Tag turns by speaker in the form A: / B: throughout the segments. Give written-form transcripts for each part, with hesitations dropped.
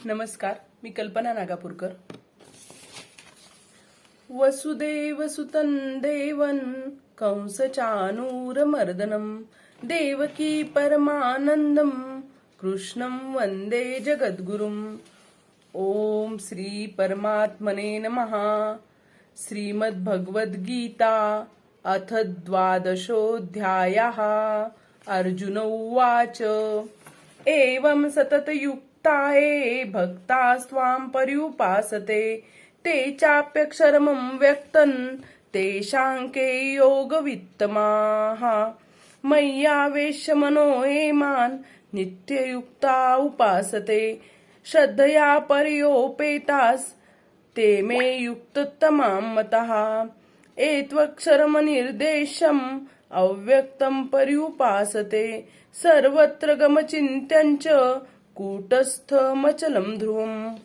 A: नमस्कार, मी कल्पना नागापूरकर. वसुदेवसुतं देवं कंसचाणूरमर्दनं देवकी परमानंदं कृष्णं वंदे जगद्गुरुम्. ओम श्री परमात्मने नमः. श्रीमद्भगवद्गीता अथ द्वादशोऽध्यायः. अर्जुन उवाच एवं सततयुक्ताये भक्तास्त्वां पर्युपासते ते चाप्यक्षरमं व्यक्तं तेषां के योगवित्तमाः. मय्यावेश्य मनो ये मां नित्ययुक्ता उपासते श्रद्धया पर्योपेतास् ते मे युक्ततमां मतः. एत्वक्षरमनिर्देशम् अव्यक्तं पर्युपासते सर्वत्र गमचिन्त्यं च कूटस्थमचलं ध्रुवम्.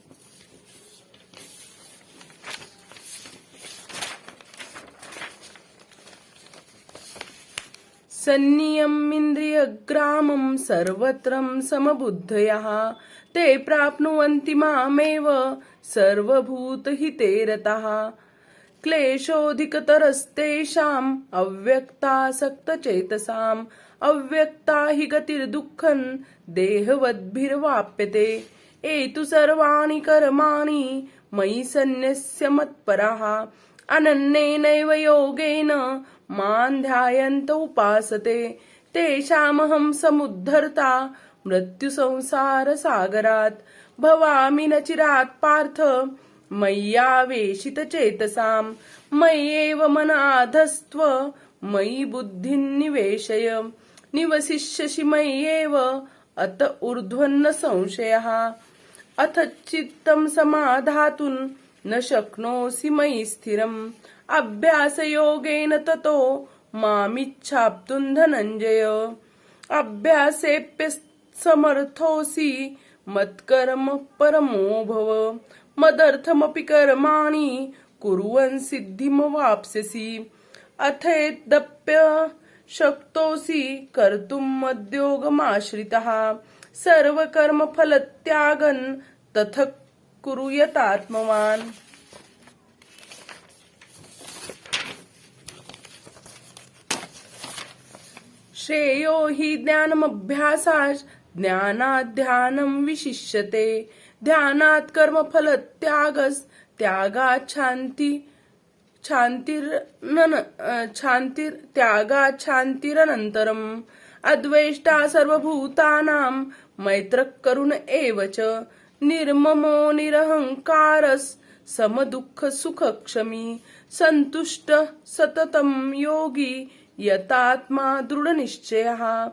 A: सन्नियम्इन्द्रियग्रामं सर्वत्रं समबुद्धयः ते प्राप्नुवन्ति मामेव सर्वभूतहिते रताः. क्लेशोऽधिकतरस्तेषाम् अव्यक्तासक्तचेतसाम् अव्यक्ता हि गतिर्दुःखं देहवद्भिर्वाप्यते. एतु सर्वाणि कर्माणि मयि सन्न्यस्य मत्पराः अनन्येनैव योगेन मां ध्यायन्त उपासते तेषामहं समुद्धर्ता मृत्युसंसारसागरात्. भवामि न चिरात् पार्थ मय्यावेशितचेतसां मय्येव मन आधस्त्व मयि बुद्धिं निवेशय. निवसिष्यसि मय्येव अत ऊर्ध्वन्न संशयः. अथ चित्तं समाधातुं न शक्नोषि मयि स्थिरम् अभ्यासयोगेन ततो मामिच्छाप्तुं धनञ्जय. अभ्यासेऽप्यसमर्थोऽसि मत्कर्म परमो भव. मदर्थमपि कर्माणि कुर्वन् सिद्धिमवाप्स्यसि. अथेदप्यशक्तोऽसि कर्तुं मद्योगमाश्रितः सर्वकर्मफलत्यागं ततः कुरु यतात्मवान्. श्रेयो हि ज्ञानमभ्यासात् ज्ञानात् ध्यानं विशिष्यते. ध्यानात् कर्मफलत्यागात् शान्तिरनन्तरम्. अद्वेष्टा सर्वभूतानां मैत्रः करुण एव च. निर्ममो निरहङ्कारः समदुःखसुखक्षमी. सन्तुष्टः सततं योगी यतात्मा दृढनिश्चयः.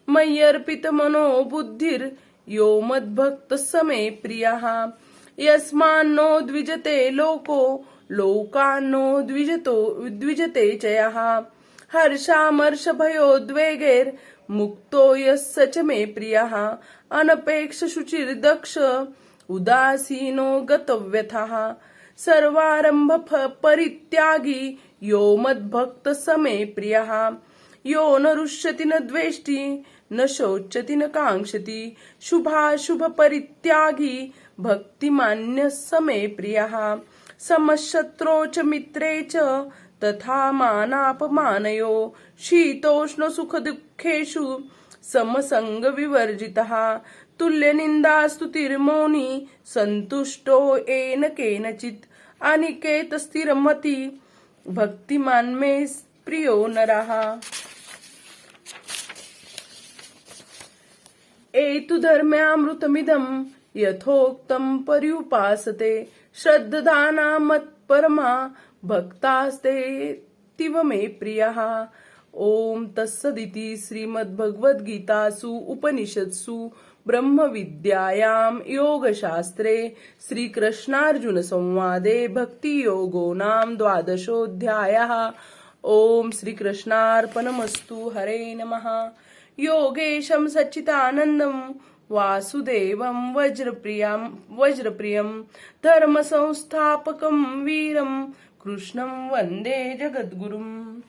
A: मय्यर्पितमनो बुद्धिर्यो मद्भक्तः स मे प्रियः. यस्मान्नो द्विजते लोको लोकान्नो द्विजते च यः. हर्षामर्षभयोद्वेगैर्मुक्तो यः स च मे प्रियः. अनपेक्षशुचिर्दक्ष उदासीनो गतव्यथः. सर्वारम्भ परित्यागी यो मद्भक्तः स मे प्रियः. यो न रुष्यति न द्वेष्टि न शोचति न काङ्क्षति. शुभाशुभ परित्यागी भक्तिमान्यः स मे प्रियः. समशत्रौ च मित्रे च तथा मानापमानयो. शीतोष्ण सुख दुःखेषु समसंग विवर्जितः. तुल्यनिन्दास्तुतिर्मौनी सन्तुष्टो येन केनचित्. अनिकेत स्थिरमति भक्तिमान् मे प्रियो नरः. एतु धर्म्यामृतमिदं यथोक्तं पर्युपासते श्रद्धाना मत्परमा भक्तास्तेऽतीव मे प्रियः. ओम तत्सदिति श्रीमद्भगवद्गीतासु उपनिषत्सु ब्रह्मविद्यायां योगशास्त्रे श्रीकृष्णार्जुनसंवादे भक्तियोगो नाम द्वादशोऽध्यायः. ओम श्रीकृष्णार्पणमस्तु. हरे नमः. योगेशं सच्चिदानन्दं वासुदेवं वज्रप्रियं धर्मसंस्थापकं वीरं कृष्णं वन्दे जगद्गुरुम्.